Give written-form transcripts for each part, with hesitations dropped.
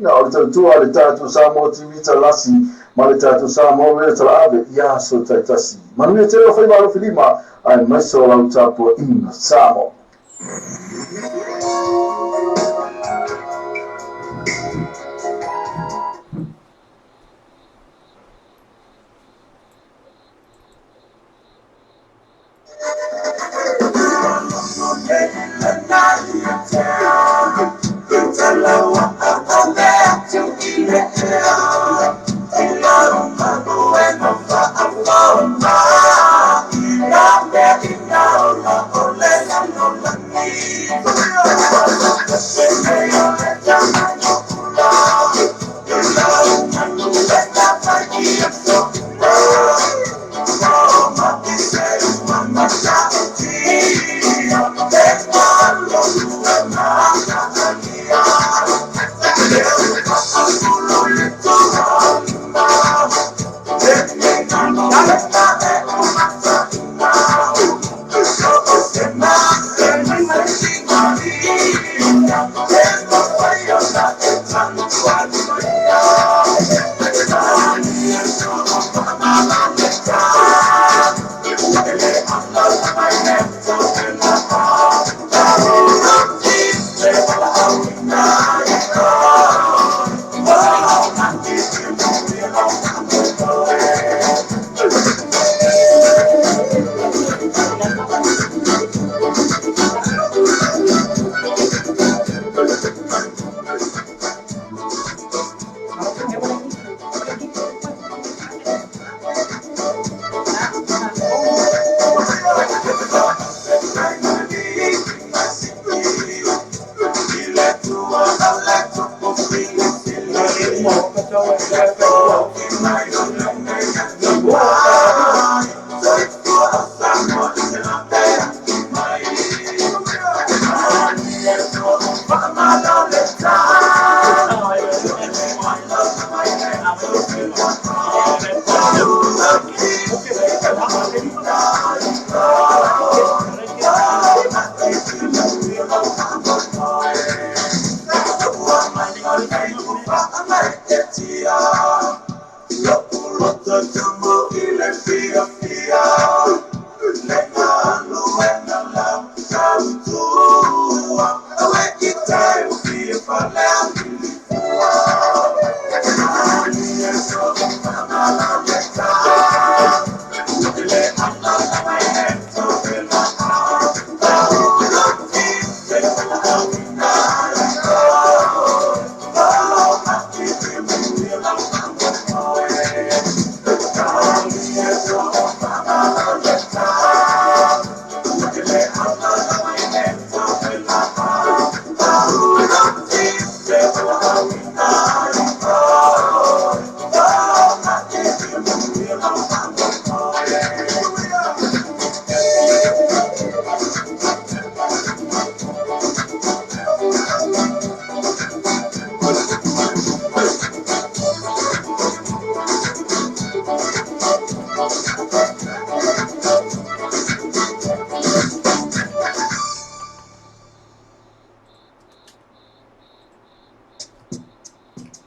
Ia o le tautua le tatou sa mo timi talasi ma le tatou sa mo le talave ia so taitasi. Manuia te fai malo filima ai mai so lau tapu ina sa mo.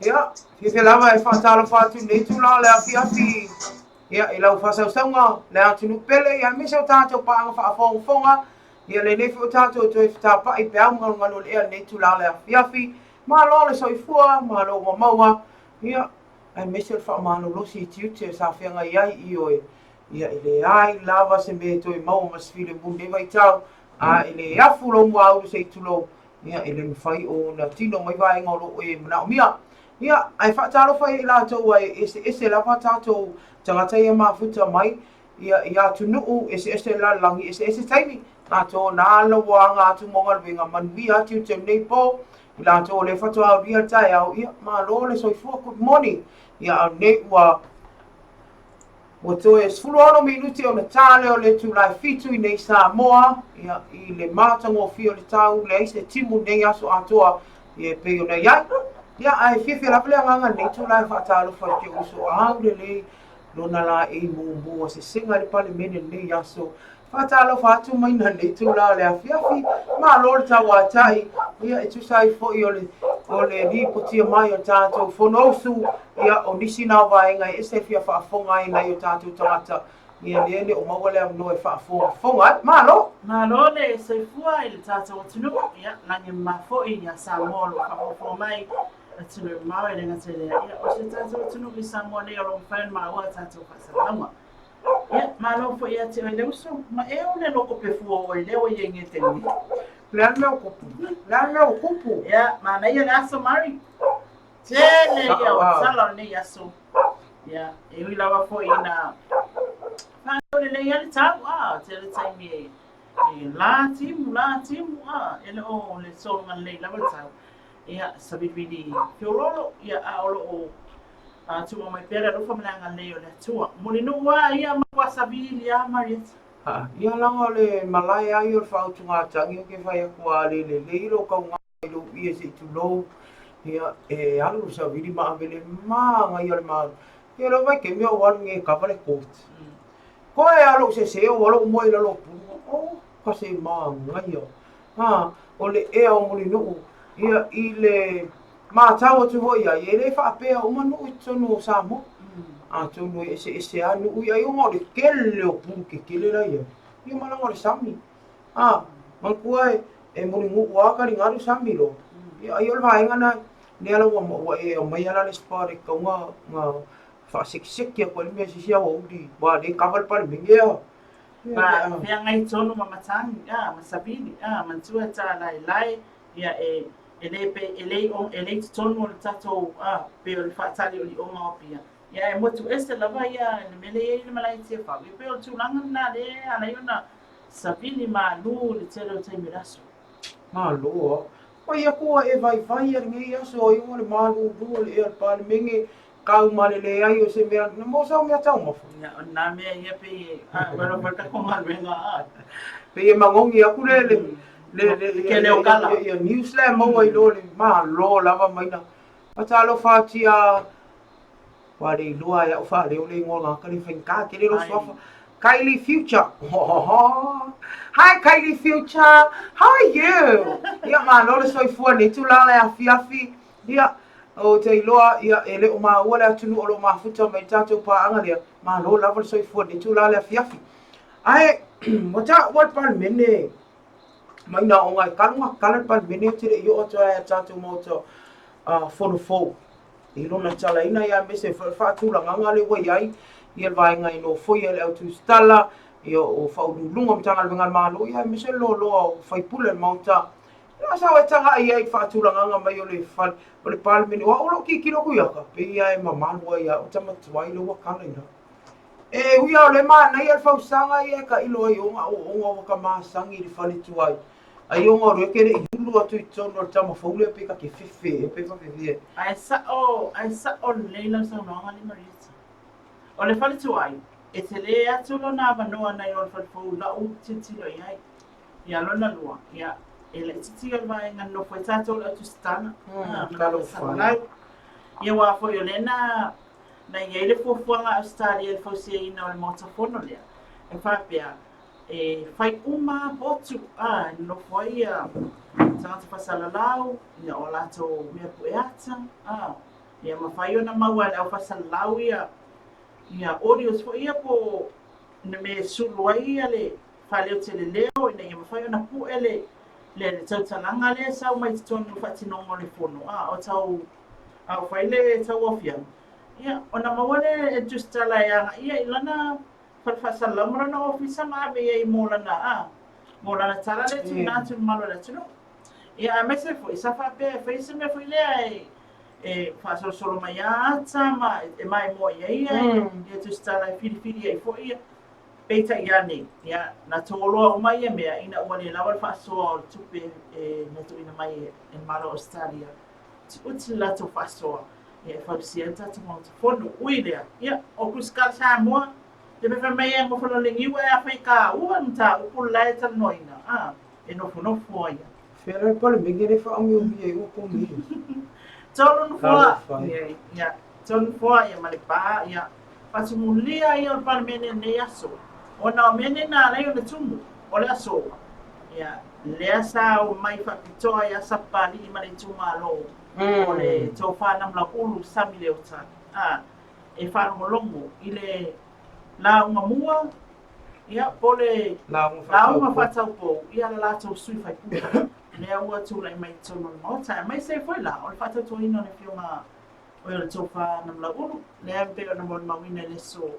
Ia, fi lava e whaatalo whātu nei tūla le awhi awhi. Ia, e lau whasausaunga, le atunu pele, ia misa o tātou paanga whaafonga, ia le nefi o tātou toi whātapa i pe au ngalo le ea nei tūla le awhi awhi, ma lo le soifua, ma lo ma maua, ia, ai misa o whaamano losi i tiute sa whianga iai i oe. Ia, i le ai lava se me toi maua masfile munde vai tau, a i le afu lo mua au se i tulo, ia, i le nwhai o na tino mai vai ngolo e mana o mia. Ia, ai whaatalo whai i lātou ai ese lava tātou tangata ia mafuta mai, ia tunuu ese la langi, ese taimi, lātou nā lawa ngā tu monga winga manui atu te nei po, i lātou le whatua au ria tai au, ia, mā lo le soifua, good morning, ia au nei ua toe sfulu ono minuti o na tāle o le tūlai fitu i nei Samoa, ia i le mātango fio le tau, le aise timu nei aso atoa, i e peo nei ai. Ia, ai whiwhi lapele anganga nei tūlai whaatalo whai ke uso au le lona la e mua se singa le pale mene nei aso fatalo fatu mai na nei tu la le afiafi ma lor ta watai ia e tu sai fo i ole ni putia mai o tatou fonosu ia o nisi na vaenga e se fia whaafonga ai nei o tatou tangata ia lele o mawale am no e whaafonga Malo le soifua i le tātou tunu, ia, langi mafo i ia Samoa lo whakafo mai, tunu mawe le ngate lea, ia, o se tātou tunu i Samoa le o lo mwhaen maa ua tātou whasalaunga. Ia, malo fo ia te oi leuso, ma e o le loko pe fua o i leo i e nge te ni. Lea mea kupu. Ia, ma na ia le aso mari. Te le ia o tala ni aso. Ia, e ui lawa fo i na... Pano le ia le tau, te le taimi e... la timu ele o le songa le lava tau ia sabibidi fiololo ia aolo o tuma mai pera ro famanga le o le tua molino wa ia ma sabili ia mariet ia langa le malai ai o fautunga tangi ke fai ko ale le ro ka ngai lo ia se tu lo ia e alu sabili ma vele ma ngai le ma ia lo vai ke mi o wan nge ka vale ko ko e alu se o lo mo ile lo pu pase ma ngai o le e o molino ia i le ma tau tu ho ia e le fa pe o manu i tonu sa mo tonu e se anu ia i o mo le kele o pu ke kele la ia ia mana o le sami man kuai e molino wa ka ringa ru sami lo ia i o vai ngana ne ala o e o mai ala le sport ka nga fa sik ko le me si o di ba le kaval par mingia ba pia ngai tonu mamatangi masabili mantua ta lai ia ele tonu le tatou pe o le faatali o li o maopia ia e motu este lava ia le mele ia le malai tia fa pe o tulanga na le ana iona sabili ma lu le tele o taimi raso ma lo o ia ko e vai ia ngai aso i o le malu du le e pa le menge kau male le ai o se mea na mo sa mea tau mo ia na me ia pe wala pa ko mal venga pe mangongi aku le ke le okala ia news le mo i lo le ma lo lava mai na patalo fatia wale lua ya fa le ole ngola ka le finka ke le lo sofa Kylie Future. Hi Kylie Future. How are you? Ia ma lo le soifua ni tu la le afi. Ia o te iloa ia ele o ma ua le atunu o lo mafuta mai tatou paanga lea ma lo lava le soifua ni tu la le afi. Ai mo ta wat par mene mai na o ngai kalunga kala par mene te i o toa tatou mo to fo i lona tala ina ia me se fa tu la nganga le wai ai ia vai ngai no foi ele au tu stala ia o fa lunga mtanga le ngal malo ia me se lo fai pule mauta la sa wa tanga ia i fa tu la nganga mai o le fa o le pal mene wa o lo ki kilo ku ia ka pe ia e mama wa ia o tama tuai lo wa kala ina e uia o le mana ia fa usanga ia ka ilo ai o ka ma sangi le fali tuai ai o ngoro ke le ilu atu i tono tama faule pe ka ke fefe pe fa fefe ai sa o leila sa no ngali marita o le fali tuai e te le atu lo na vanoa na o le fali fo la u titilo ia ia lo na lua ia ele titilo vai ngano foi tato le atu stana kalo fa ia wa fo yo lena na ia le fo nga Australia le fo se ina o le motafono lea e fa pia e fai uma potu no foi tangata fasalalau ia o lato mea pueata ia mawhai ona maua le au fasalalau ia audios fo ia po na me sulu ai ia le whaleo te le leo ina ia mawhai ona pue le tautalanga le sau mai tonu whatinongo le fono o tau au whai le tau ofiang ia ona mawale e justala ia ilana falfasalam rana ofisa ma be ai molana tala le tuna tu malo le tunu ia mese foi sa fa pe face me foi le e fa solo mai ata ma e mai mo ia tu stala fili ai foi peita iani ia na tolo o mai me ina wale la fa so tupe na tu ina mai en malo Australia uti la to fa so e fa sienta tu mo fono uile ia o kuskal sa mo te me fa mai mo fono le ngiwa a fa ka uanta u pula ta noina e no fono foia fere pa le megere fa o meu vie o ko mi tolun foa ia tolun foa ia male pa ia Pasumulia ia o palemene nei aso. Ona o mene na lei o le tumu, o le aso. Ia, le asa o mai whakitoa ia sapali i mare tumalo. O le tau whanamla ulu sami leo ta. E whanamolongo i le la unga mua, ia pole la unga whataupo, ia la tau sui whaipua. Lea ua tūlai mai tono le maota. Mai se foi la, o le whataupo ino le whionga o le tau whanamla ulu. Lea mpeo na mon mawina le so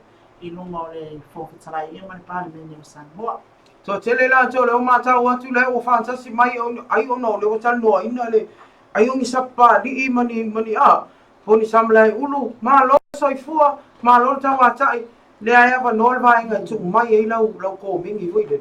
i lunga o le whawhitarai ia mani pāle mene o Sanboa. So tele la to le mata wa tu le o fantasy mai ai ono le o tal no ina le ai oni sapa di mani a poni samlai ulu ma lo soifua ma lo ta wa tai le ai va no va inga tu mai ai lau ko mingi voi le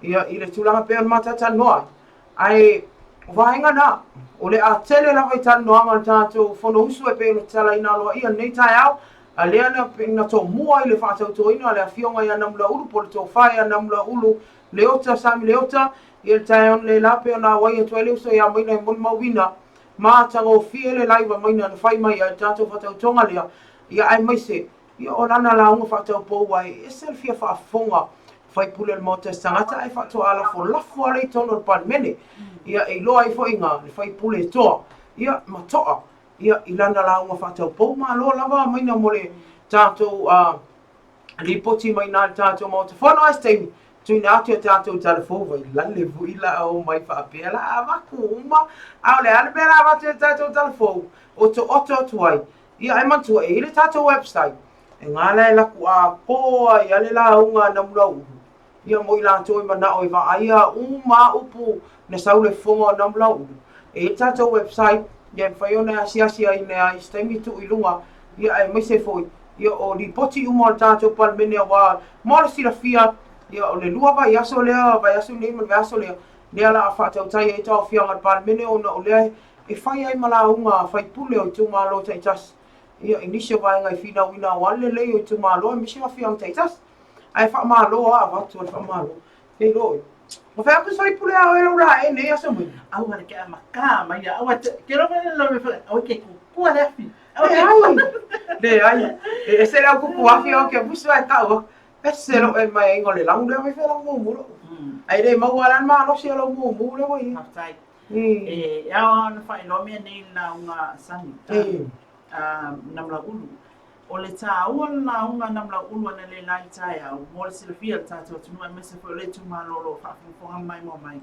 ia ile tu la pe mata ta no ai va inga na o le a tele la vai tal no ma ta to fono usu e pe le tala ina lo ia nei tai au a lea na pina to mua i le whaatauto ina le a fionga ia namula ulu po le tō whae a namula ulu leota sami leota i le tae on le lape o nā wai a tuai leusa ia maina i moni mauina ma tanga o fie le laiva maina na whai mai a tātou whaatautonga lea ia ai maise ia o nana la unga whaatau pou wai e selfia whaafonga whai pule le mota sangata ai whaatua ala fo lafu ale i tono le pan mene ia e loa i fo inga le whai pule toa ia matoa ia ilana la unga whatau pou ma lo lava maina mole tātou lipoti mai nā tātou mauta whanau ai steimi tui nā tia tātou telefon vai lale vuila au mai whaapea la avaku uma au le ale bera avate tātou telefon o to oto tuai ia ai mantua e ile tātou website e ngala e laku a poa i ale la unga namura uhu ia moi la toi mana oi va aia uma upu na saule fonga namura uhu e tātou website ia whai ona asia i nea i steimi tu i lunga ia ai mai se foi ia o li poti umo al tātou pal mene a wā mora sila fia ia o le lua vai aso lea vai aso nei man vai aso lea lea la a whaatau tai e tau fia ngat pal mene o na o lea e whai ai mala unga whai pule o tu malo tai tas ia inisio vai ngai fina wina wale lei o tu malo e misi wa fia tai tas ai wha malo a watu al wha malo kei loi o whai aku sai pule au e laura e nei aso mui Au wale ke amaka mai au ke ro mai lo me fa au ke ku ale afi ai e se la ku afi o ke busu ai tau e se lo e mai ngole la unde mai fela mo mulo ai dei mau ala ma lo se lo mo mulo wai haftai e ya on fa lo me nei na unga sani namla ulu o le tāua na unga namla ulu ana le lai tai au mo le silfia tātou tunu ai mese fo le tu malolo fa fonga mai mo mai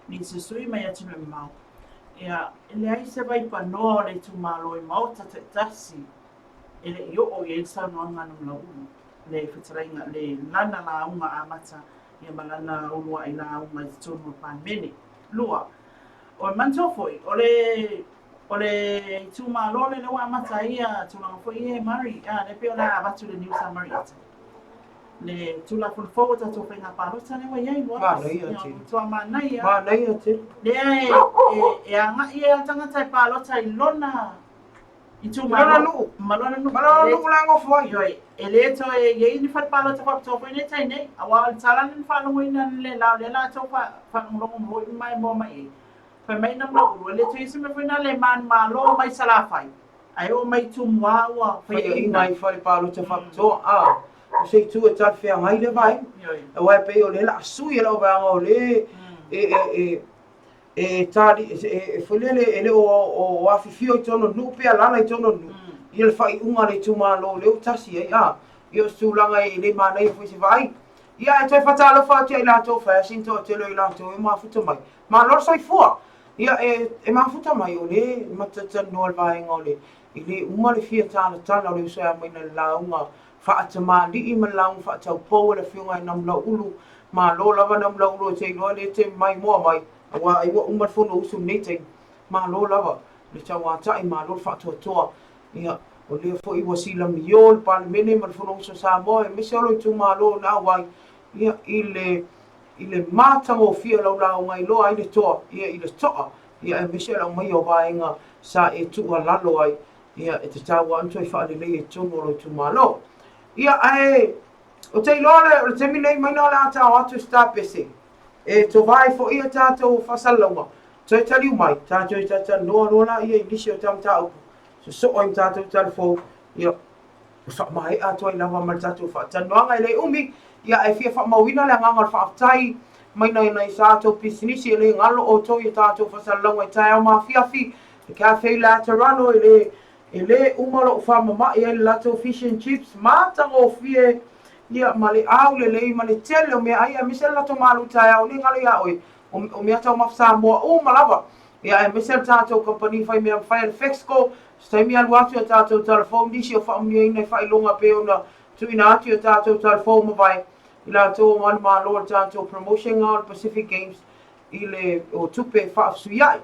ni se sui mai atu me mau ia ele ai se vai pa no le tu malo i mau tata tasi ele yo o ye sa no nga namla ulu le fitarainga le lana la unga amata ia malana ulu ai la unga tunu pa mene lua o manto foi o le tu malo le wa amata ia tu na foi e mari le pe ona abatu le new summary le tu la ful forward to pe na palo tane wa yai wa tu ma nai ate le e anga ia tanga tai palo tai lona i tu malona nu lango foi yoi ele to e ye ni fat palo to pe ne tai nei awa talan fa no ina le la to fa no mo mai mo mai fa mai na mo le to isi me fa na le man malo mai sala fai ai o mai tu wa fa i mai fa palo to fa to sei tu e tal fea ngai le vai e wai pe o le la sui lo va o le tali e folele ele o afifio tono nu pe ala i tono nu il fai unga le tuma lo le tasi io sulanga e le mana i fu si vai ia e te fatalo fa te la to fa sinto te lo la to ma futa mai ma lo sai fu ia e ma futa mai o le ma tata no vai ngole ile uma le fia tala le so mai na la unga whaatama li I malau whaatau pou le whiunga I namla ulu ma lo lava namla ulu te loa le te mai moa mai wa I wa umar whono usu neteng ma lo lava le tau atai ma lo whaatua toa ia o lea fo I wasila mio le pale mene ma le whono usu sa moa e mese alo I tu ma lo na wai ia I le mātanga o fia lau lau ngai loa I le toa ia I le toa ia e mese lau mai o vaenga sa e tua lalo ai ia e te tau anto I whaale lei e tono lo tu ma lo ia ai o te lole o te minei mai no la ta atu sta pese e to vai fo ia tato fasalonga to tali mai tato tata no la ia inisi o tam tau so o im tato telefon ia Sa mai ato I lava mal tatu fa tanoanga le umi ia e fia fa mawina le nganga fa tai mai nei sa to pisinisi le ngalo o to I tato fa salonga tai ma fia fi ka fe la tarano ele umalo fa mama ia lato fish and chips mata go fie ia male au le male tele me ai misel lato malu tai au ni ngalo ia oi o me ata ma sa mo o malava ia e misel tato company fa me fa Fexco stai mi alu atu tato telefone disi o fa mi nei fa longa pe ona tu ina atu tato telefone mo vai ila to man ma lo tato promotion on Pacific Games ile o tupe fa suiai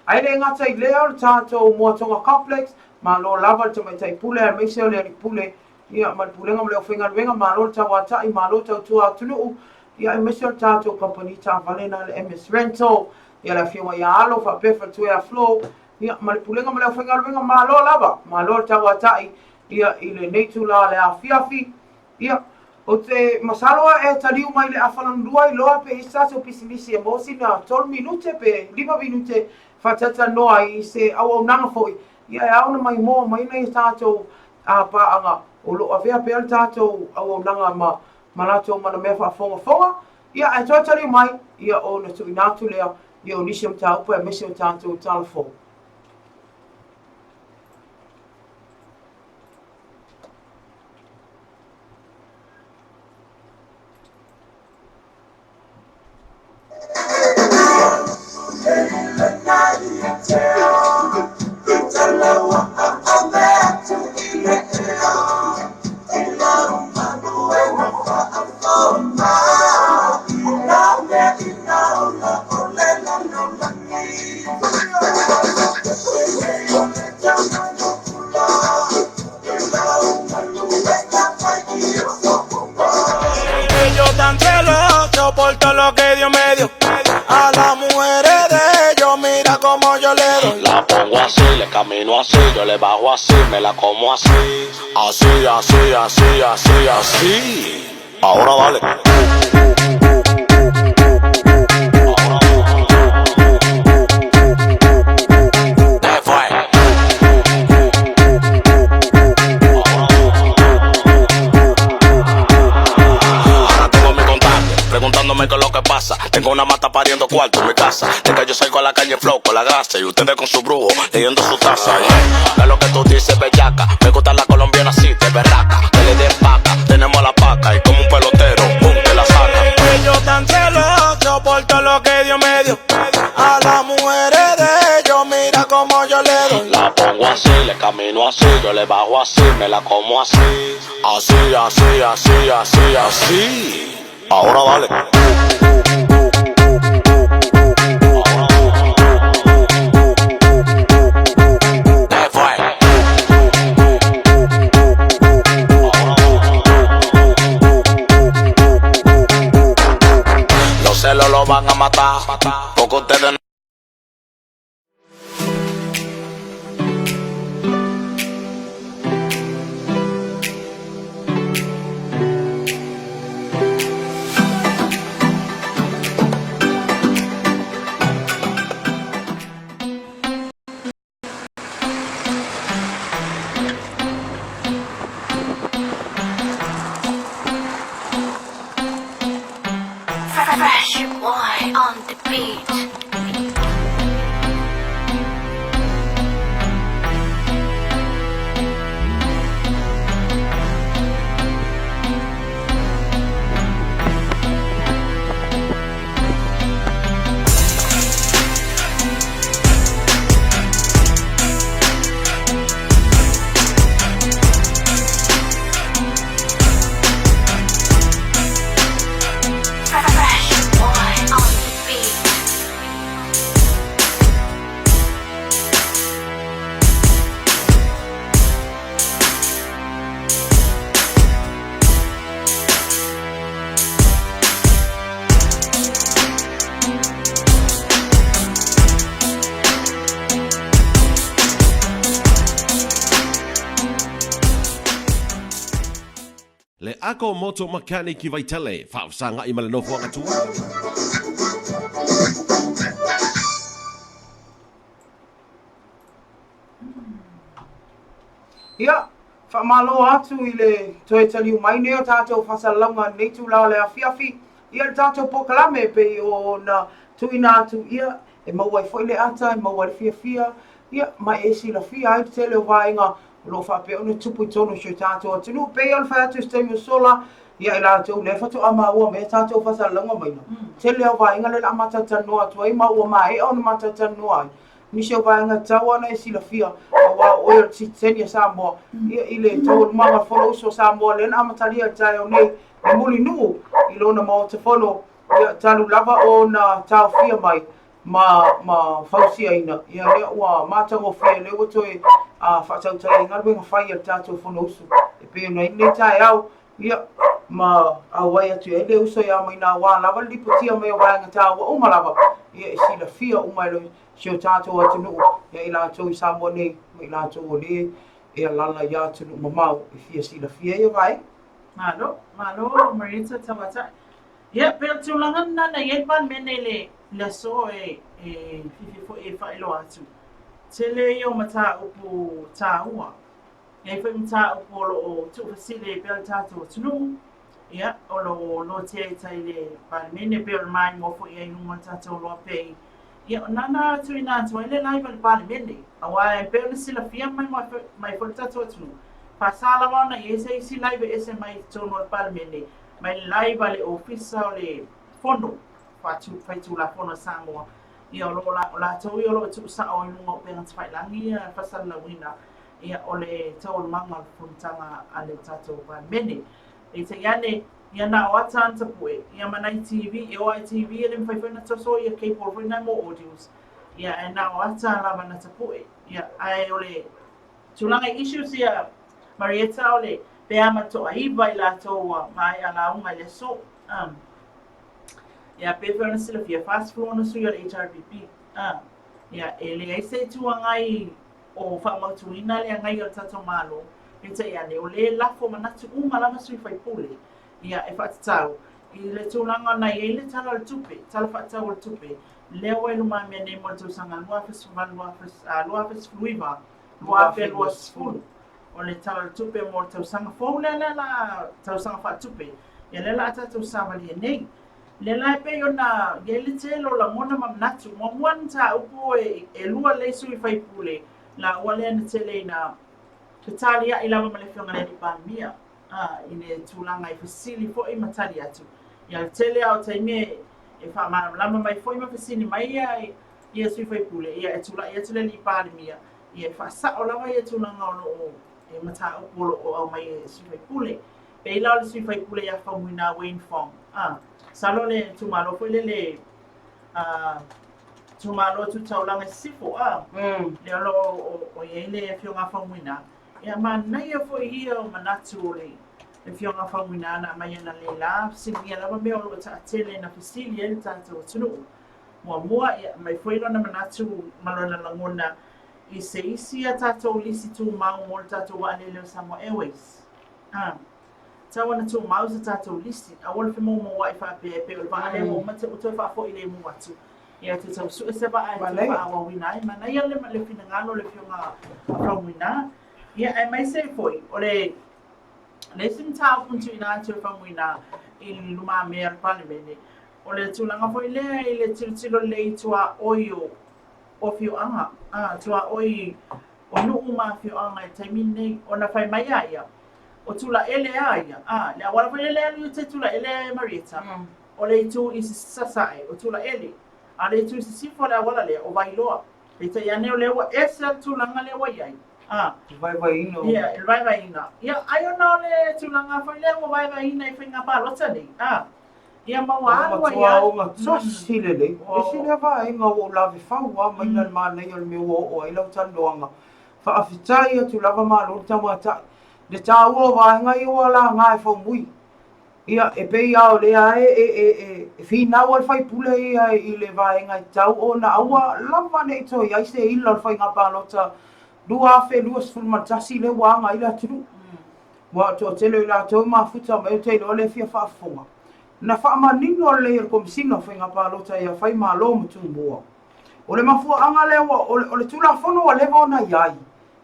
ai le ngata I leo tato mo tonga complex ma lo lava te mai tai pule me se le pule ia ma pule ngam le finga wenga ma lo tawa tai ma lo tu atunu ia me se tato company ta valena le MS Rental ia la fiwa ia alo fa pe fa tu ia flow ia ma pule ngam le finga wenga ma lo lava ma lo tawa tai ia ile nei tu la le afiafi ia o te masaloa e taliu mai le afalanudua I loa pe isa so pisimisi e mosi na 12 minute pe 5 minute fatata noa I se au nanga foi ia e auna mai mo mai nei tātou a paanga o lo avea pe al tātou au nanga ma latou mana mea whaafonga ia e toa taliu mai ia o na tu inatu lea ia o nisi am taupa e mesi o tātou talafo. Yo tan celoso por todo lo que Dios me dio. A las mujeres de ellos, mira como yo le doy. La pongo así, le camino así, yo le bajo así, me la como así. Así, así, así, así, así. Ahora vale. Preguntándome qué es lo que pasa. Tengo una mata pariendo cuarto en mi casa. De que yo salgo a la calle flow con la grasa y ustedes con su brujo leyendo su taza. Yeah. Es lo que tú dices, bellaca. Me gusta la colombiana así, de berraca. Que le den paca, tenemos la paca. Y como un pelotero, boom, te la saca. Ellos tan celosos por todo lo que Dios me dio. A las mujeres de ellos, mira como yo le doy. La pongo así, le camino así, yo le bajo así, me la como así. Así, así, así, así, así. Ahora vale. Los celos lo van a matar, porque ustedes no. Fresh boy on the beat. Le ako moto makaniki vai tele, whaafsanga I malanofo akatua. Ia, Whamalo atu I le toe tali umai neo tātou whasalanga nei tu lao le awhiawhi. Ia le tātou pokalame pe o na tuina atu ia e maua I foi le ata, e maua le whiawhia. Ia mai e si la whia ai te leo vaenga lo whape o ne tupu tono sio tātou atunu. Pe o le whai atu stemi o sola. Ia I tātou le whatu ama ua me tātou whasalanga maina. Te leo vaenga le la mata tanua atu ai maua mai e o na mata tanua ai. Ni se vaenga tau ana e si la whia. Awa oil titenia Samoa. Ia I le tau manga whono uso Samoa le na amatalia tai o nei. E muli nuu I lona mo te whono. Ia talu lava o na tau whia mai. Ma fausia ina. Ia lea ua mātango whia lea ua toi whaatau tai ngalwenga whai al tātou whono uso. E pe na ine tai au. Ia ma awai atu e le uso ia mai nā wā lava liputia mai o vaenga tau wa umalava. Ia e si la whia umailo sio tātou atunu. Ia I lātou I Samoa nei. I lātou o le e alala I atunu mamau. E whia si la whia ia vai. Malo, Marita tawata. Ia, pero tulangan na iei pan mene le so fififo e whaelo atu. Tele I o mata upu tā ua. Iei whai mata upu o tu fasile pel tātou atunu. Ia, o lo te tai le pan mene pel mai mofo iei nunga tātou loa pei. Ia, nana atu ina atu ele lai pal pan mene. Awa e pel sila fia mai whai tātou atunu. Pasala wana ese isi live ese mai tono palmene mai live ale ofisa ole fondo fatu la fono Samoa ia lo la tau ia lo tu sa o no pena tfai langi pasala wina ia ole tau manga funtanga ale tato palmene e te ia na watan tapue ia manai TV e o TV ele fai fai na so ia capable for na mo audios ia e na watan la mana tapue ia ai ole tulanga issues ia Marieta ole pe ama to aiva I lātou mai ala unga le so. Ia pe whana sila fia fast flow na sui al HRPP. Ia e le ai se tuangai o whamautuina le angai al tato malo. E te ia ne o le lafo manatu umalama sui whai pule. Ia e whatatau. I le tūlanga nei e le tala al tupe. Tala whatatau al tupe. Leo e luma mea ne mo tūsanga luafis fluiva. Luafis fulu. O le tala tupe mo tausanga fōu lele la tausanga whatupe. Ia lela ata tausanga li nei. Lela e pe o na gele te lo la mona mamnatu. Mo muan ta upo e lua le sui whai pule. La wale ana te le na tatalia I lava male whionga le pan mia. Ine tūlanga I fasili fo I matali atu. Ia te le au taime e wha lama mai fo I ma fasili mai ia sui whai pule. Ia e tūla ia tule li pan mia. Ia e wha sa o lava ia tūlanga o e mata o polo o au mai e sui pule. Pe ila le sui pule ia whamuina Wayne Fong. Salo le tumalo fo le tumalo tu taulanga sifo. Le alo o ye le whionga whamuina. Ia manai fo ia o manatu o le whionga whamuina na mai ana le la. Singi ala mea o ta tele na fisili e tātou tunu. Mua ia mai fo ilo na manatu malona langona. I se isi a tātou lisi tū mau mo tātou wa aleleo Samoa Airways. Tau ana tū mau sa tātou lisi. A wala whi mo wai whape e pe o wa aleleo mate o tō whaafo I le mu atu. Ia te tau su e seba ai tō whaawa wina. Mana ia le whina ngano le whionga whawina. Ia e mai se foi. O le sim tāu puntu ina atu whawina I luma mea palimene. O le tūlanga foi lea I le tilo le I tua oio. O whioanga, tua oi o nuu ma whioanga e taimine o na whai mai aia. O tula ele aia, le awala whai ele ali o te tula ele Marieta. O le itu I sasae, o tula ele. A le itu I sifo le awala le, o vailoa. Le te iane o lewa esa tulanga lewa iai. Vai ino. Ia, il vai ina. Ia, aio na le tulanga whai lewa vai ina I whinga palota nei. Ia mawālua ia. O ngatosi lele. E sile vai ngā o lawe whaua mai nal mānei o le mea o ai lau tandoanga. Whaafitai atu lava mālo le tamatai. Le tāua vāenga I o ala ngā e whaumui. Ia e pei au lea e whinau al whai pule ia I le vāenga I tau o na aua lava nei toi. Ai se ila al whai ngā pālota. Lua afe lua sfulmatasi le wānga I la turu. Wa tō telo I la tau mafuta mai o teilo le fia whaafonga. Na whaamanino le ir komisina whainga pālota ia whai mālo mutu mua. O le mafua anga lewa, o le tula whono a lewa ona iai.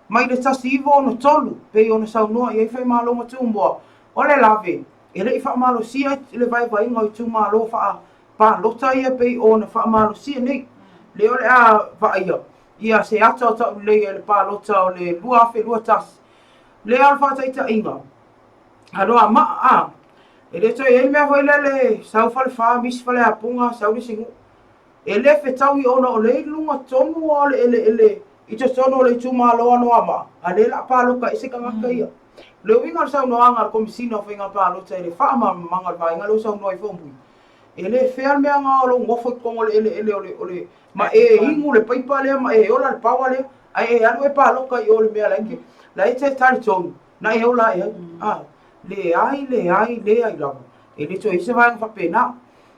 mai le tasi iwa ona tolu pe ona saunua i ai fai malo ma tumbua o le lave e le i wha malo sia le vai vai ngoi tu malo wha pa lota ia pe ona wha malo sia nei le ole a va ia se ata ta le le pa lota o le lua fe lua tas le al fa ta inga alo ma a e le toi e mea foi le sau fale fa mis fale a punga sau le singu e le fe tau i ona o le lunga tonu o le ele i te sono le tu malo ano ama a le la pa loka ese ka ngaka ia le winga sau no anga komisina fe nga pa lota e le fa ma manga vai nga lo sau no i fombu e le fea mea nga o lo ngofo kongo le ele ole ma e hingu le paipa le ma e ola le pawa le ai e anu e pa loka i ole mea lengi la e te tari tonu na e ola e le ai lava e le toi se vai fa pena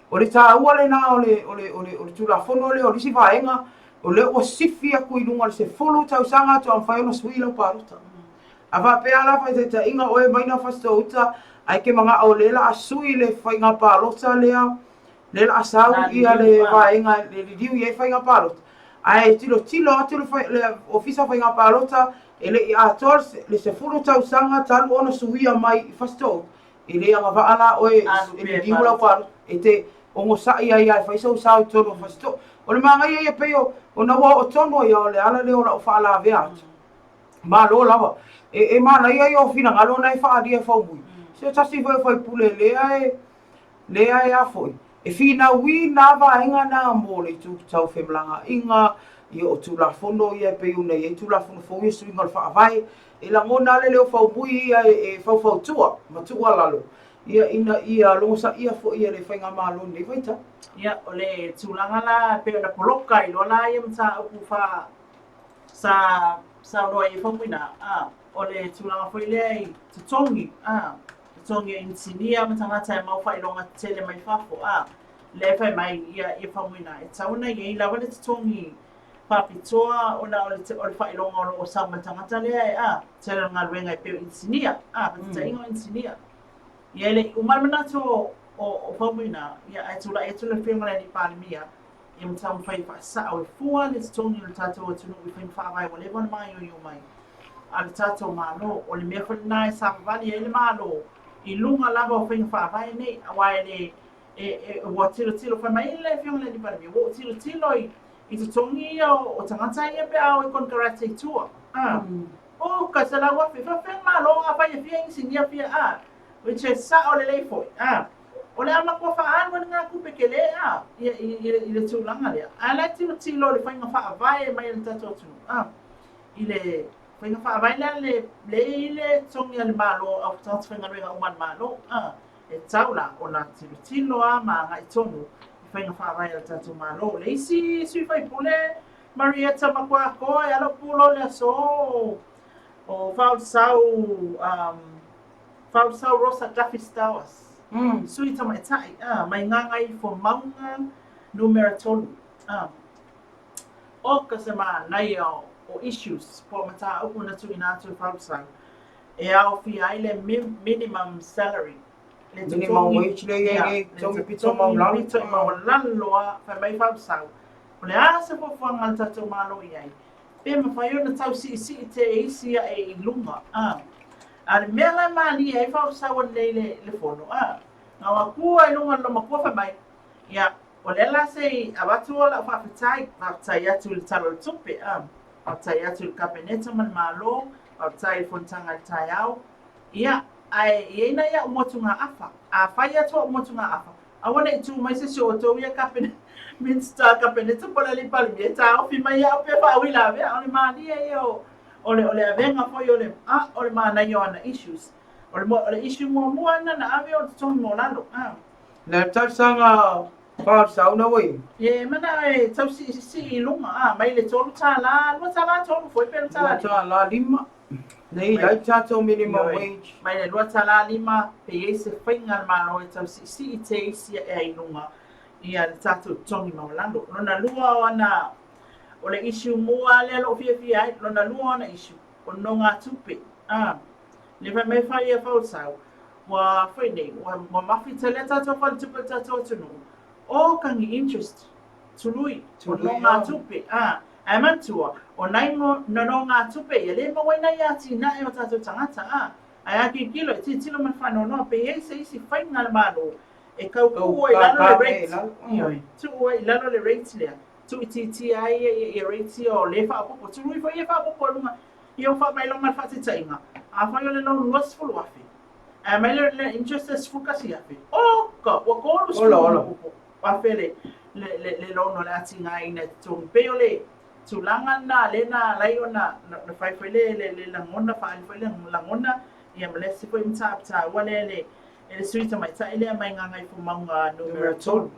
o le ta ua le na o le tula fono le o le si vaenga o le o sifi a kui lunga le se folo tau sanga to am fai ona sui lo paruta a va pe ala fa te inga o e mai na fasto uta ai ke manga o le la sui le fai nga palota le la sau ia le vaenga le diu ye fai nga palota ai tilo atu le fai le ofisa fai nga palota ele i ator le se fulu tau sanga talu ona suia mai fasto ele anga va ala o ele diu la par ete ongo sa ia fai so sa tolo fasto o le manga ia peo ona wa o tono ia o le ala le ona o fa la vea ma lo lava e ma na ia o fina ngalo na fa dia fa bui se tasi foi pule le ai a foi e fina wi na va inga na mo le tu tau femlanga inga i o tu la fono ia pe una i tu la fono fo yesu ngol fa vai e la ngona le fa bui e fa tua ma tua lalo ia lo sa ia fo ia le fainga malo ni vaita ia ole tulanga la pe na poloka i lo la ia mta u fa sa no i fa muina ole tulanga foi le tutongi tutongi insinia mta ta mau fa i longa tele mai fa fo le fa mai ia i fa muina e tauna i la wale tutongi papitoa ona ole fa i longa o sa mta le tele nga wenga pe insinia ta ingo insinia Yele umalmana to o famina ya atula firma ni palmia im tam fai fa sa o fua le stongi le tato o tunu i fin fa vai wale bon mai yo mai al tato malo o le me fa nai sa vali ele malo i lunga lava o fin fa vai nei awai le e o tilo fa mai le firma ni palmia o tilo i stongi o tangata ia pe au con karate tour o ka sala wa fa malo a fa ia insinia pia which is sa ole le foi ole ama ko fa an wana ku pekele ile tulanga le ala tilo le fainga fa vai mai le tato tu ile fainga fa vai le tongi le malo au tato fainga renga uman malo e taula ona tilo ma ngai tonu fainga fa vai le tato malo le si fai pule Marietta makwa ko ala pulo le so o fa Fausau Rosa Duffy's Towers. Sui tama e tai. Mai ngangai fo maunga numero tolu. O ka se maa nai o issues po mata upu na tui nātu Fausau. E au fi aile minimum salary. minimum wage le tongi pito mau lalo. Pito mau laloa fa mai Fausau. O le asa po whangal tato malo iai. Pe mawhaiona tau si te eisia e ilunga. Al mela mali e fa sa won le fono na wa ku ai no no ma ko fa mai ya o le la sei abatu la fa tai ya tu talo tupe tai ya tu kabinete man malo tai fontanga taiao ya ai ina ya motunga afa fa ya to motunga afa I want to mai se so to ya kabinete minsta kabinete pola li palmi ta fi mai ya pe fa wi la ve on mali yo ole avenga foi ole mana yo ana issues ole issue mo ana na ave o tong mo lalo le tar sanga pa sauna we ye mana e tau si lunga mai le tolu tala tolu foi pe tala lima nei lai tato minimum wage mai le tala lima pe ese finga malo e tau si te si e lunga ia tato tong mo lalo lona lua ana o le issue mua le lo fia ai lona lua na issue o no ngā tupe le fa me fa ia Fausau wa fine wa mafi tele tato fa tupe tato tunu o kangi interest tului o no ngā tupe Ai matua, o nai no ngā tupe, ia le mawaina ia tina e o tātou tangata a. Ai aki kilo, e tilo man whanau noa, pe ei se isi whai ngā le mālo. E kau kua i lalo le rate. Ioi, tu ua i lalo le rate lea. Tu i titi ai i rate o le whaapopo. Tu rui whai e whaapopo lunga. I o wha mailo man whati tainga. A whai o le no luas fulu afi. A mailo le interest as fukasi afi. O ka, wa kōru skulu. Afi le lono le ati ngā ina tōngi. Peo le, tu langa na le na lai o na whai whai le langona, whai whai le langona. Ia malesi fwoi mtapta, wale le suita mai ta ile mai nga ngai fu maunga numero 2.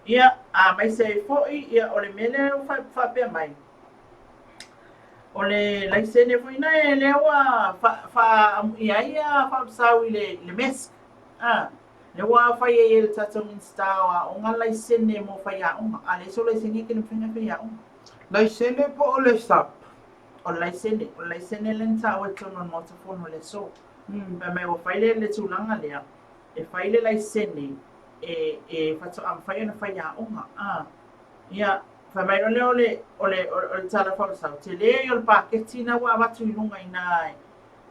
Ia a mai se foi ia ole mele fa pe mai. Ole lai se ne foi na le wa fa ia fa sau le mes. Le wa fa ye le tato instawa o nga lai se ne mo fa ya a le so lai se ni ke no fa ya Lai se ne po ole stop. O lai se ne lenta o tono mo ta fo no le so. Pa mai o faile le tulanga lea. E faile lai sene e fato am faia na faia onga. Ia fa mai ole tala fa sa. Te le o paketi na wa watu inunga ina.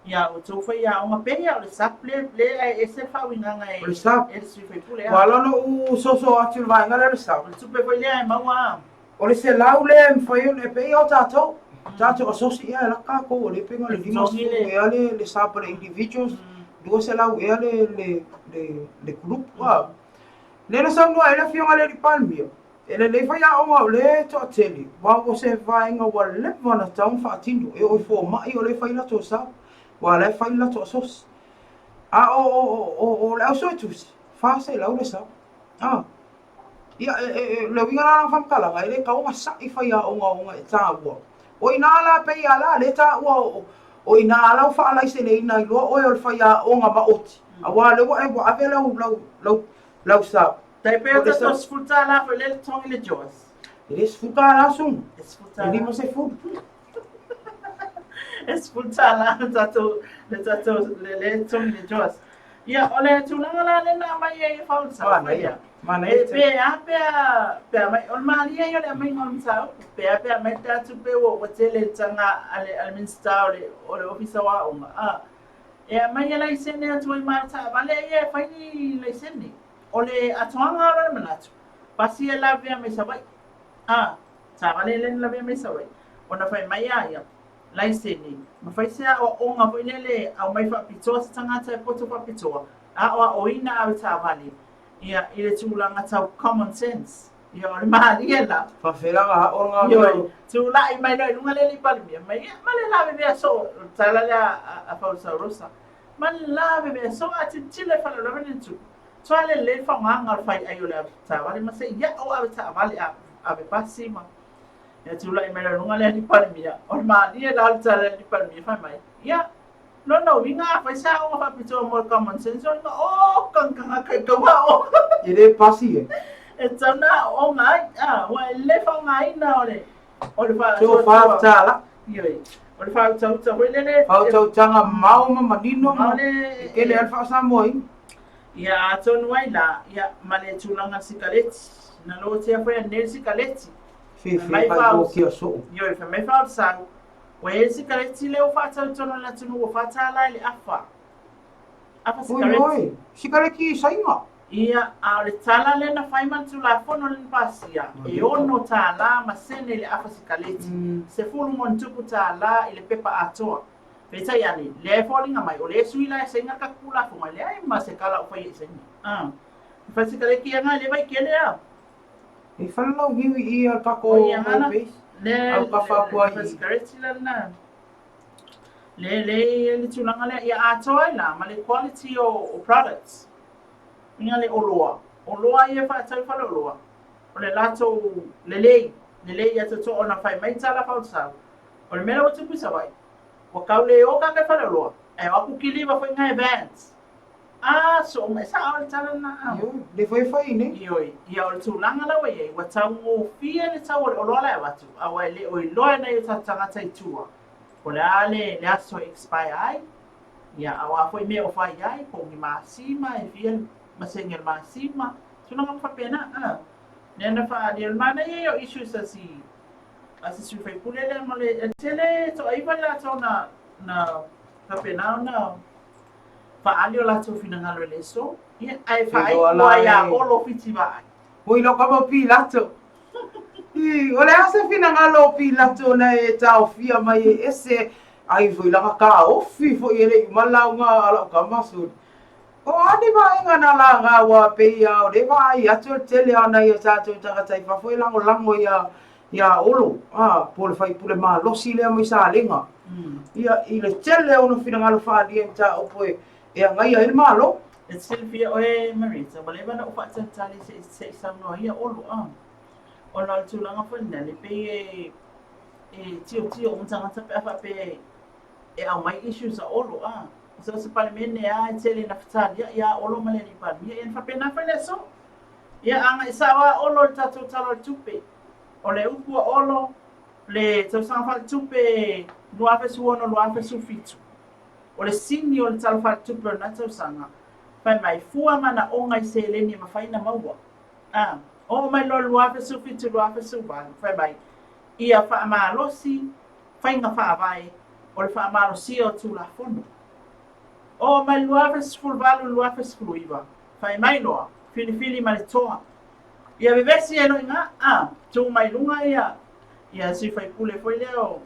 Ia o to faia onga pe ia o saple le e se fa winga ngai. O sap. E se fa pule. Wala no u so atu vai ngala le sap. Tu pe faile ai mawa. O se lau le faia le pe o tato. Tato asosi ia la ka ko le penga le lima le sap le individuals. Dua se lau ia le group wa. Le na sa no ele fionga le palmio. Ele le fa ya o le to teli. Wa o se vai nga wa le wana taun fa tinu e o fo mai o le fa ila to sa. Wa le fa ila to sos. O le so tu. Fa se lau le sa. Ia le winga na fa kala vai le ka o sa I fa ya o e ta wa. O ina la pe ya la le ta o ina ala fa ala se le ina lo o fa ya o nga ba oti a wa le wa e wa ave lau sa Tai pe ta sfuta la fa le tongi le jos. ele sfuta la sun Sfuta ele mo se fu sfuta la tato le tongi le jos. Ia ole tu la le na mai e fa sa fa ya. mana E pe mai on mali e ole mai on sa pe mai ta tu pe o tele tanga ale minsta ole ofisa wa uma e mai la isene atu mai ta vale e fai ni la isene ole atuanga ra manatu pasi e la via me sa vai ta vale le la via me sa vai ona fai mai ia la isene ma fai sia o nga foi le au mai fa pitoa tanga ta poto fa pitoa o ina au ta vale. Ia ile tulanga tau common sense. Ia o mali ela. fa fela ga o nga Ia tula I mai no lunga le palmia. Mai male la be so tala la a pausa rosa. Man la be so ati tile fa la ben tu. Tole le fa nga fai ayola ta vale ma se ia o a ta vale a be pasima. Ia tula I mai no lunga le palmia. O mali ela tala le palmia fa mai. Ia no winga fa sa o fa pito mo common sense o kan kai ka wa ele pasi e tsana o ngai wa le fa ngai na ole fa so fa tala yoi ole fa tsa le fa tanga mau ma manino ma ele alfa sa moi ia aton wai la ia male tulanga sikaleti na lo tia fa ne sikaleti fe fa o ki so yoi fa me fa sa Wei sikareti leo fata utono la tunu fata la ili afa sikareti. Sikareti sainga. Ia le tala le na faiman tu la fono le pasia. E ono tala masene le afa sikareti. Se fulu montuku tala ile pepa atoa. Peta yani le falling mai o le suila e senga kakula fo mai le ai ma se kala o fai senga. Fa sikareti nga le vai kele a. E fala o hiwi I kako Le sikareti la na le tulanga le ia atoa la ma le quality o products minga le oloa ia fa tai fa oloa o le lato le ia to ona fai mai tala fa sa o le mera o tupu sa vai o ka le o ka fa oloa e wa ku kili va foi nga events so me sa o tala na le foi ne ia o tulanga la wai wa tau fia le tau o loa la watu a wai le o loa na ta tanga tai tua o le aso expire ai ia a foi me o fai ai po ni masima e fia masengel masima tuna ngam fa pena ne na fa dia mana ye o issues asi Asa sui fai pule le male tele to ai vala to na kapena na faali o latou finagalo le so ia ai fai ua ia olo fiti vai Ui lo kama pi lato. O le asa finagalo pi lato na e tau fia mai e ese ai foi langa ka ofi fo i le malaunga ala kama su. O adi vai na la nga wa pe ia o le vai atu tele ana ia tatou tagata i fa foi lango ia olo. Pole fai pule ma losi le mo sa lenga. Ia i le tele ono finagalo fa dia ta opoe e ngai ai malo. e Sylvia oe Marita wale wana upa tali se samno ia olo ona le tulaga foi le pe e tio o tangata pe afa pe e au mai issues a olo so se palemene a tele na fatali ia olo male ni pa ia en fa pe na fa le so ia anga isawa olo le tatu talo tupe o le upu olo le tau sanga fa tupe lua fe suono lua fe sufitu o le sini o le talo fa tupe na tau sanga fai mai fua mana o ngai se leni ma fai na maua o mai lo lua fe sufitu lua fe suvan fai mai ia fa malosi fai nga fa vai o le fa malosi o tu la fono o mai lua fe sfulvalu lua fe sfluiva fai mai loa fili ma le toa ia vevesi e no inga tu mai lunga ia si fai pule foi leo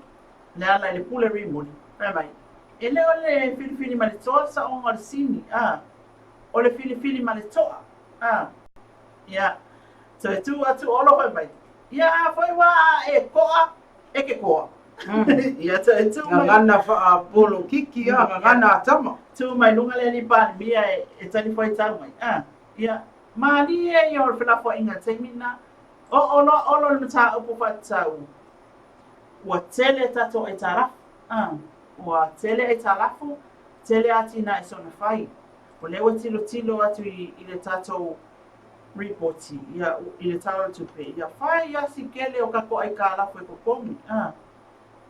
le ala le pule rimoni fai mai e leo le fili ma le toa sa o ngar sini o le fili ma le toa ia so tu atu olo fai mai ia foi wa e ke koa ia tu ngana fa polo kiki ngana tama tu mai lunga le ni pan mia e tani foi tau mai ia mali e yo fela fo inga temina olo le mata upu fatau wa tele tato e tara wa tele e tarafu tele atina e sona fai o le tilo atu i le tato reporti ia i le talo tupe ia fai ia sikele o kako ai ka alafu e kokomi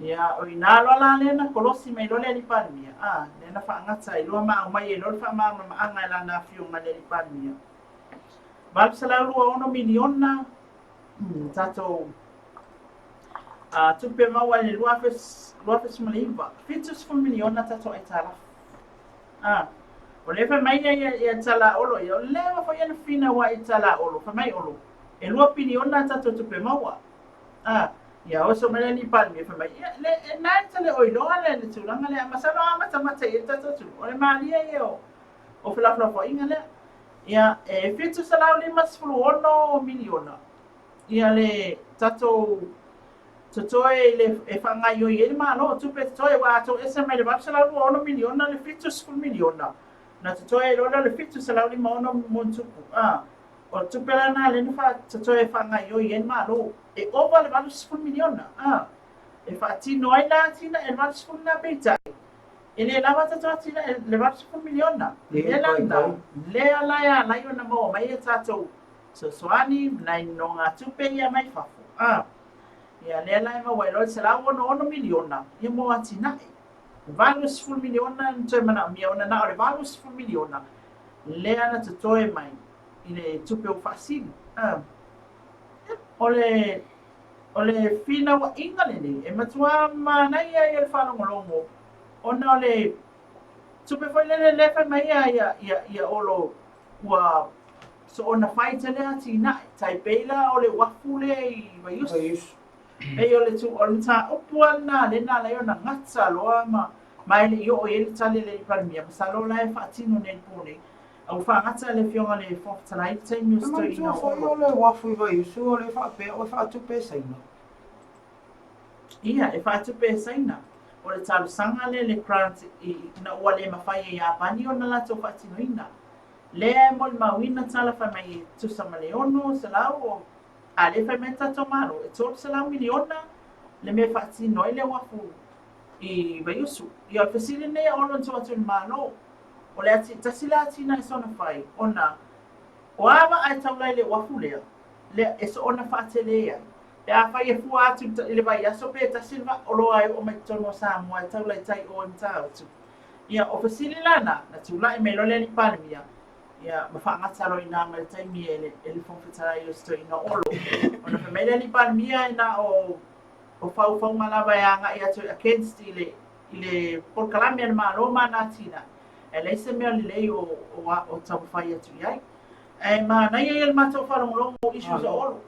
ia o inalo ala lena kolosi mai lole li palmia lena fa ngata i loa ma mai e lole fa ma anga la na fiu ma le li palmia Bal sala lua ono miliona tato tupe maua le lua fes maliva fitus fu miliona tato ai tala o le fa mai ia tala olo ia le fa ia fina wa tala olo fa mai olo e lua miliona tato tupe maua ia o so mele ni palmi fa mai le na tale o ilo ale le tulanga le masala mata ia tato tu o le malia ia o fla fo inga le ia e fitu salau lima ono miliona ia le tato totoe le e fanga yo ye ma no tupe totoe wa to ese me le va salau ono miliona le fitu miliona na totoe lo le fitu salau lima ono montuku o tupe la na le fa totoe fanga yo ye ma no e over le va miliona e fa tino ai na tina e va na peta ele lava tato tina le va miliona le ala ya la yo na mo mai tato so swani na no nga tupe ya mai fafu ia le ala ma wai lo se la ono miliona ia mo atina valus full miliona nte mana mi ona na le valus full miliona le ana totoe mai ile tupe o fasili ole fina wa ingale e matua mana ia fa longo ona le tupe foi le fa mai ia olo wa so ona fight le atina taipela ole wafule I vayus e ole tu on ta opuana le na le ona ngatsa loa mai le yo ele tale le palmia salo la fa tino nel pone au fa ngatsa le fionga le fo tala I te news to ina ole wafu vayus ole fa pe o fa tu pe saina ia e fa tu pe saina o le talu sanga le grant na wale mafai ya pani ona la to fa tino ina le mol mawina tala fa mai tu samaleono salao ale fa menta tomaro e tot salau miliona le me fati no ile wafu I vayusu I al fasile ne ono to atu malo o le ati tasila ati na sona fai ona o ava ai taula le wafu le eso ona fatele ya e a fai fu atu ile vai aso pe tasilva o lo ai o me tono sa mo ai taula tai o mta atu ia o fasile lana na tula e melole ni palmia ia mafanga talo ina ngal taimi ele fon fitara yo sto ina olo ona famela ni palmia ina o o whau malava e anga i atu against i le polkalame ana malo mana tina. E le se mea lelei o tau whai atu iai. E ma nai e le matau whalongolongo issues o olo.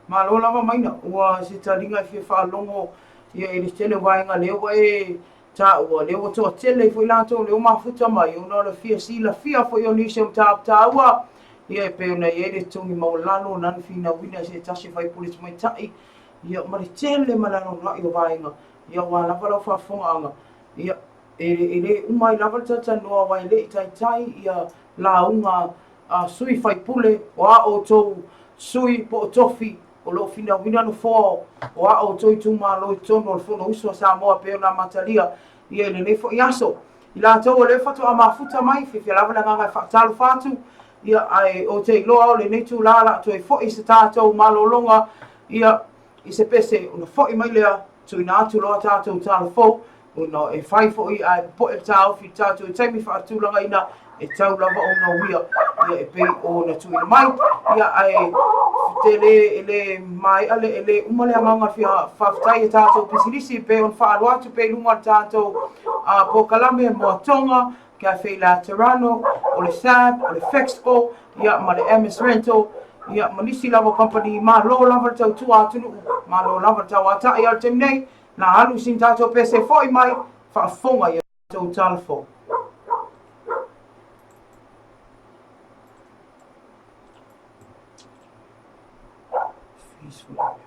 Malo lava maina. Ua se taringa i whia whaalongo ia e le tele wainga lewa e ta ua lewa toa tele fo ilato leo mafuta mai. Una le fia sila fia fo i se ta ua. Ia e peo na i le tongi maulano nan fina wina se tasi fai pulis mai tai. Ia ma le tele malano na i o wainga. Ia wa lava lau whafonga anga. Ia e le umai lava tata noa wai le tai ia la unga sui fai pule o a o tou sui po o tofi o lo fina wina no fo o a o toi tu ma lo tono o fono uso sa moa pe na matalia ia le ne fo iaso i la tau o le fatu a mafuta mai fi lava na nganga talo fatu ia ai o te loa o le ne tu la toi fo i se tātou malolonga ia i se pese una fo i mai lea tu ina atu loa tātou talo fo una e fai fo i ai po e tāu fi tātou e taimi fa atu langa ina e tau lava o na wia ia e pei o na tu ina mai ia ai te le mai ale ele umale amanga fia faftai e tātou pisilisi pe on whaalo atu pe lunga tātou po kalame mo tonga kia whai la Terano o le SAB o le Fexpo ia ma le MS Rental ia manisi lava company ma lo lava tau tu atunu ma lo lava tau ata ia te nei na halu sin tātou pese foi mai whaafonga ia tau talfo. Peaceful.